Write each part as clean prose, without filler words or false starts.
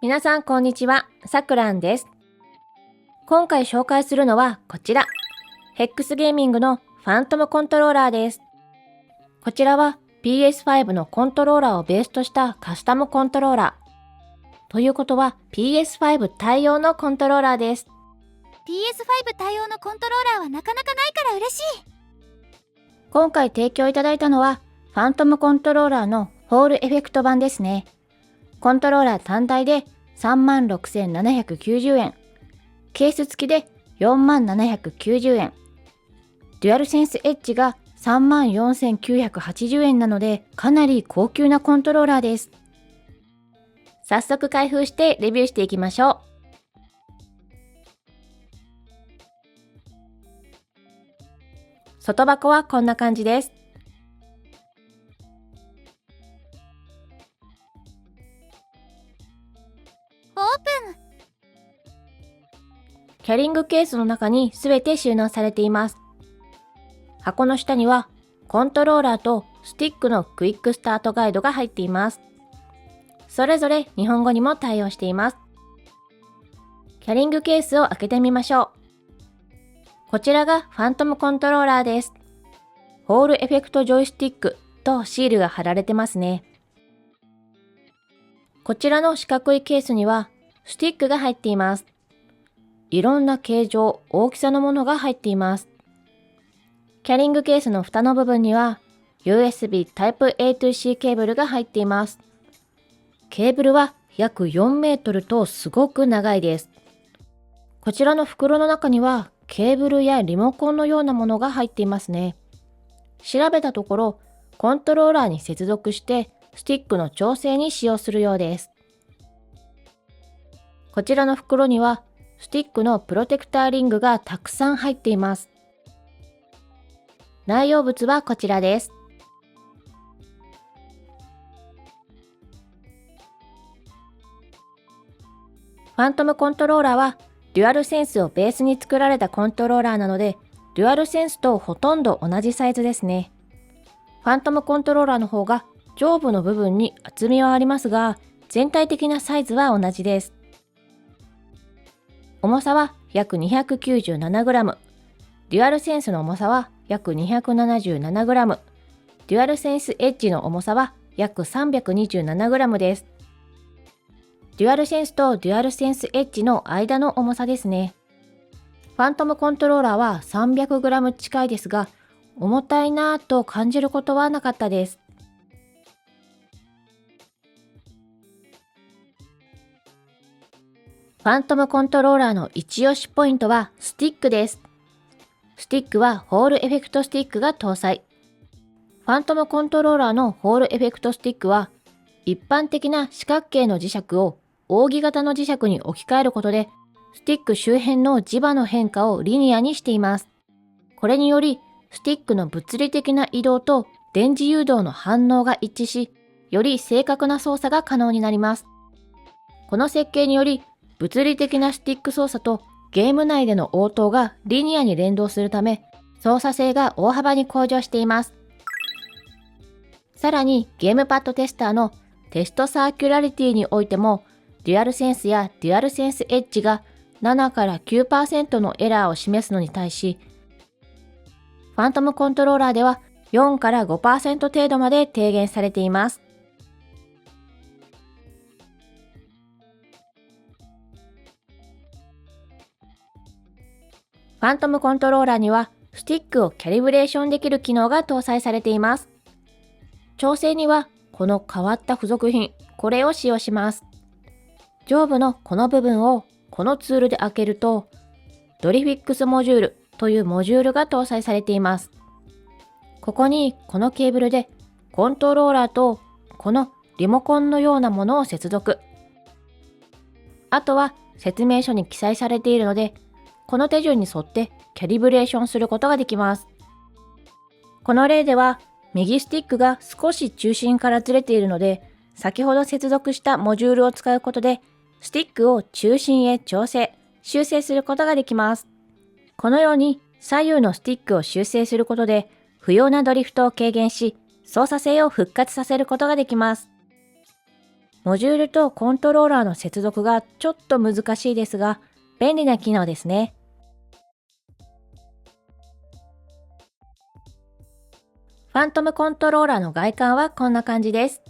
皆さんこんにちは、さくらんです。今回紹介するのはこちら、ヘックスゲーミングのファントムコントローラーです。こちらは PS5 のコントローラーをベースとしたカスタムコントローラー。ということは PS5 対応のコントローラーです。PS5 対応のコントローラーはなかなかないから嬉しい。今回提供いただいたのはファントムコントローラーのホールエフェクト版ですね。コントローラー単体で 36,790 円。ケース付きで 44,790 円。デュアルセンスエッジが 34,980 円なのでかなり高級なコントローラーです。早速開封してレビューしていきましょう。外箱はこんな感じです。オープン。キャリングケースの中にすべて収納されています。箱の下にはコントローラーとスティックのクイックスタートガイドが入っています。それぞれ日本語にも対応しています。キャリングケースを開けてみましょう。こちらがファントムコントローラーです。ホールエフェクトジョイスティックとシールが貼られてますね。こちらの四角いケースにはスティックが入っています。いろんな形状、大きさのものが入っています。キャリングケースの蓋の部分には USB Type-A to C ケーブルが入っています。ケーブルは約4メートルとすごく長いです。こちらの袋の中にはケーブルやリモコンのようなものが入っていますね。調べたところ、コントローラーに接続してスティックの調整に使用するようです。こちらの袋にはスティックのプロテクターリングがたくさん入っています。内容物はこちらです。ファントムコントローラーはデュアルセンスをベースに作られたコントローラーなので、デュアルセンスとほとんど同じサイズですね。ファントムコントローラーの方が上部の部分に厚みはありますが、全体的なサイズは同じです。重さは約 297g。デュアルセンスの重さは約 277g。デュアルセンスエッジの重さは約 327g です。デュアルセンスとデュアルセンスエッジの間の重さですね。ファントムコントローラーは 300g 近いですが、重たいなぁと感じることはなかったです。ファントムコントローラーの一押しポイントはスティックです。スティックはホールエフェクトスティックが搭載。ファントムコントローラーのホールエフェクトスティックは、一般的な四角形の磁石を扇形の磁石に置き換えることで、スティック周辺の磁場の変化をリニアにしています。これにより、スティックの物理的な移動と電磁誘導の反応が一致し、より正確な操作が可能になります。この設計により、物理的なスティック操作とゲーム内での応答がリニアに連動するため、操作性が大幅に向上しています。さらに、ゲームパッドテスターのテストサーキュラリティにおいても、デュアルセンスやデュアルセンスエッジが7から 9% のエラーを示すのに対し、ファントムコントローラーでは4から 5% 程度まで低減されています。ファントムコントローラーにはスティックをキャリブレーションできる機能が搭載されています。調整にはこの変わった付属品、これを使用します。上部のこの部分をこのツールで開けると、ドリフィックスモジュールというモジュールが搭載されています。ここにこのケーブルでコントローラーとこのリモコンのようなものを接続。あとは説明書に記載されているので、この手順に沿ってキャリブレーションすることができます。この例では右スティックが少し中心からずれているので、先ほど接続したモジュールを使うことで、スティックを中心へ調整、修正することができます。このように左右のスティックを修正することで、不要なドリフトを軽減し、操作性を復活させることができます。モジュールとコントローラーの接続がちょっと難しいですが、便利な機能ですね。ファントムコントローラーの外観はこんな感じです。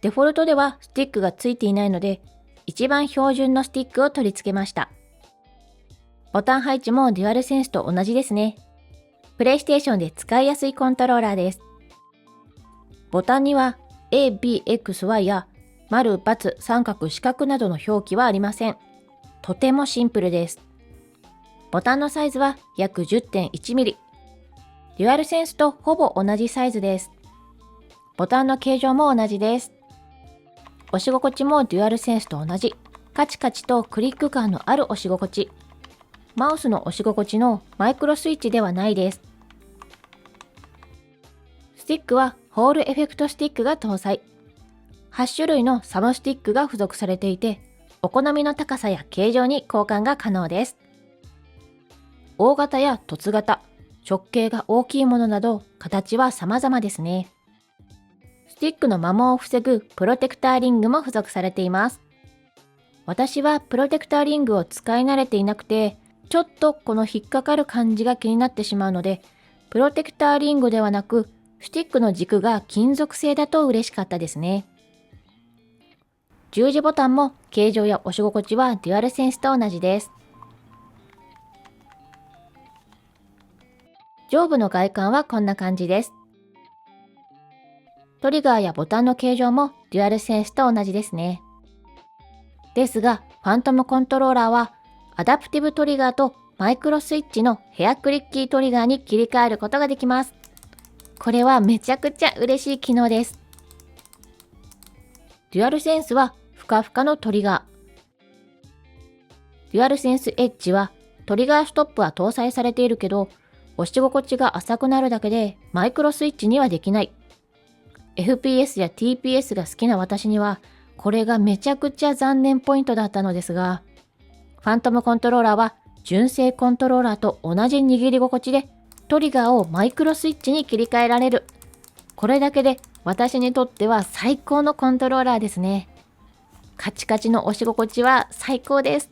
デフォルトではスティックがついていないので、一番標準のスティックを取り付けました。ボタン配置もデュアルセンスと同じですね。プレイステーションで使いやすいコントローラーです。ボタンには A、B、X、Y や丸、×、三角、四角などの表記はありません。とてもシンプルです。ボタンのサイズは約 10.1mm。デュアルセンスとほぼ同じサイズです。ボタンの形状も同じです。押し心地もデュアルセンスと同じ。カチカチとクリック感のある押し心地。マウスの押し心地のマイクロスイッチではないです。スティックはホールエフェクトスティックが搭載。8種類のサムスティックが付属されていて、お好みの高さや形状に交換が可能です。大型や凸型、直径が大きいものなど形は様々ですね。スティックの摩耗を防ぐプロテクターリングも付属されています。私はプロテクターリングを使い慣れていなくて、ちょっとこの引っかかる感じが気になってしまうので、プロテクターリングではなく、スティックの軸が金属製だと嬉しかったですね。十字ボタンも形状や押し心地はデュアルセンスと同じです。上部の外観はこんな感じです。トリガーやボタンの形状もデュアルセンスと同じですね。ですが、ファントムコントローラーはアダプティブトリガーとマイクロスイッチのヘアクリッキートリガーに切り替えることができます。これはめちゃくちゃ嬉しい機能です。デュアルセンスはふかふかのトリガー。デュアルセンスエッジはトリガーストップは搭載されているけど、押し心地が浅くなるだけでマイクロスイッチにはできない。FPS や TPS が好きな私には、これがめちゃくちゃ残念ポイントだったのですが、ファントムコントローラーは純正コントローラーと同じ握り心地で、トリガーをマイクロスイッチに切り替えられる。これだけで私にとっては最高のコントローラーですね。カチカチの押し心地は最高です。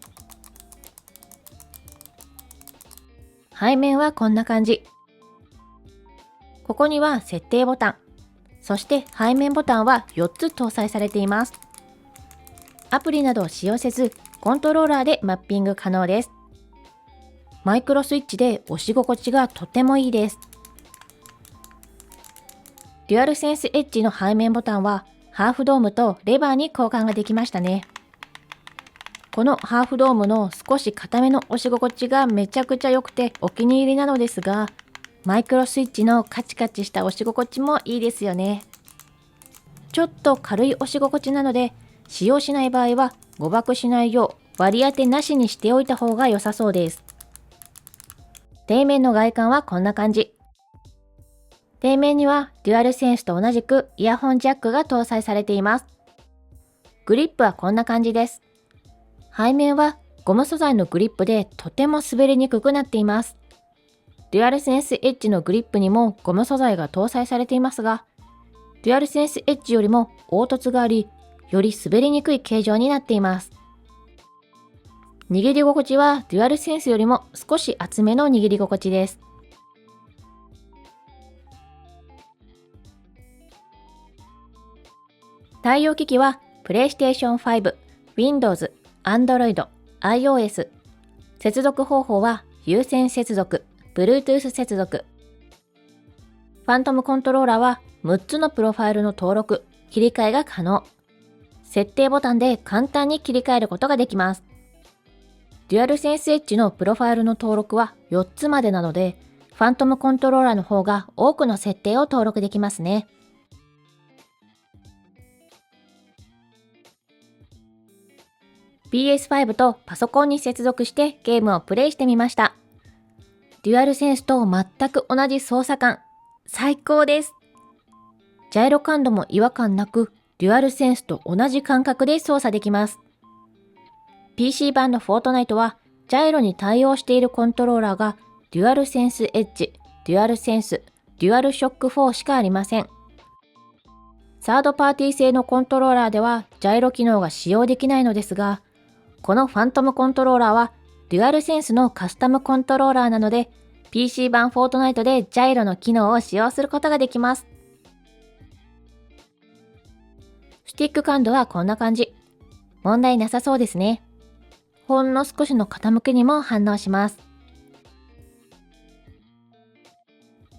背面はこんな感じ。ここには設定ボタン、そして背面ボタンは4つ搭載されています。アプリなどを使用せず、コントローラーでマッピング可能です。マイクロスイッチで押し心地がとてもいいです。デュアルセンスエッジの背面ボタンはハーフドームとレバーに交換ができましたね。このハーフドームの少し硬めの押し心地がめちゃくちゃ良くてお気に入りなのですが、マイクロスイッチのカチカチした押し心地もいいですよね。ちょっと軽い押し心地なので、使用しない場合は誤爆しないよう割り当てなしにしておいた方が良さそうです。底面の外観はこんな感じ。底面にはデュアルセンスと同じくイヤホンジャックが搭載されています。グリップはこんな感じです。背面はゴム素材のグリップでとても滑りにくくなっています。デュアルセンスエッジのグリップにもゴム素材が搭載されていますが、デュアルセンスエッジよりも凹凸があり、より滑りにくい形状になっています。握り心地はデュアルセンスよりも少し厚めの握り心地です。対応機器は PlayStation 5、Windows、Android、iOS。接続方法は有線接続、Bluetooth 接続。ファントムコントローラーは6つのプロファイルの登録、切り替えが可能。設定ボタンで簡単に切り替えることができます。デュアルセンスエッジのプロファイルの登録は4つまでなので、ファントムコントローラーの方が多くの設定を登録できますね。PS5 とパソコンに接続してゲームをプレイしてみました。デュアルセンスと全く同じ操作感、最高です。ジャイロ感度も違和感なく、デュアルセンスと同じ感覚で操作できます。PC 版のフォートナイトは、ジャイロに対応しているコントローラーが、デュアルセンスエッジ、デュアルセンス、デュアルショック4しかありません。サードパーティー製のコントローラーではジャイロ機能が使用できないのですが、このファントムコントローラーはデュアルセンスのカスタムコントローラーなので、PC 版フォートナイトでジャイロの機能を使用することができます。スティック感度はこんな感じ。問題なさそうですね。ほんの少しの傾きにも反応します。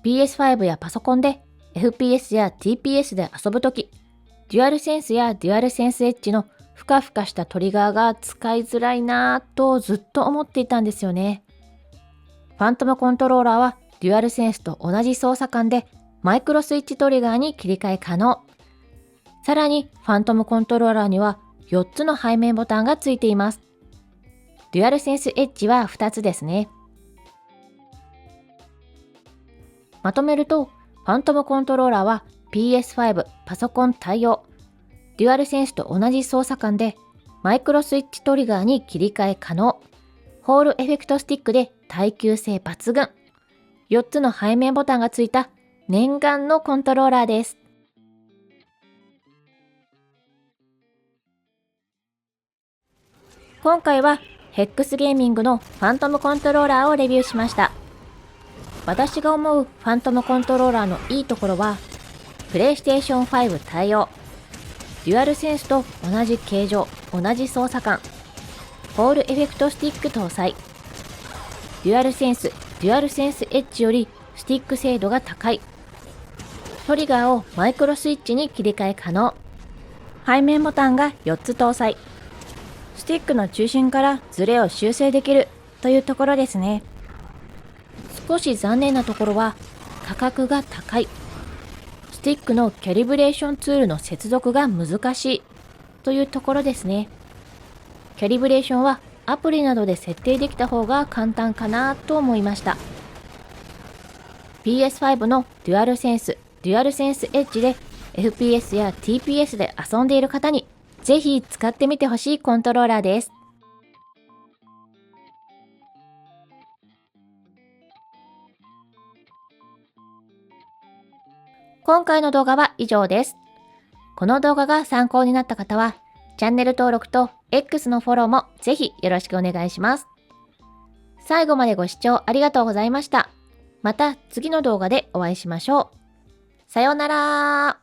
PS5 やパソコンで FPS や TPS で遊ぶとき、デュアルセンスやデュアルセンスエッジのふかふかしたトリガーが使いづらいなぁとずっと思っていたんですよね。ファントムコントローラーはデュアルセンスと同じ操作感でマイクロスイッチトリガーに切り替え可能。さらにファントムコントローラーには4つの背面ボタンがついています。デュアルセンスエッジは2つですね。まとめると、ファントムコントローラーは PS5 パソコン対応。デュアルセンスと同じ操作感でマイクロスイッチトリガーに切り替え可能。ホールエフェクトスティックで耐久性抜群。4つの背面ボタンがついた念願のコントローラーです。今回はヘックスゲーミングのファントムコントローラーをレビューしました。私が思うファントムコントローラーのいいところは、プレイステーション5対応、デュアルセンスと同じ形状、同じ操作感、ホールエフェクトスティック搭載、デュアルセンス、デュアルセンスエッジよりスティック精度が高い、トリガーをマイクロスイッチに切り替え可能、背面ボタンが4つ搭載、スティックの中心からズレを修正できるというところですね。少し残念なところは価格が高い。スティックのキャリブレーションツールの接続が難しいというところですね。キャリブレーションはアプリなどで設定できた方が簡単かなと思いました。PS5 のデュアルセンス、デュアルセンスエッジで FPS や TPS で遊んでいる方にぜひ使ってみてほしいコントローラーです。今回の動画は以上です。この動画が参考になった方は、チャンネル登録と X のフォローもぜひよろしくお願いします。最後までご視聴ありがとうございました。また次の動画でお会いしましょう。さようなら。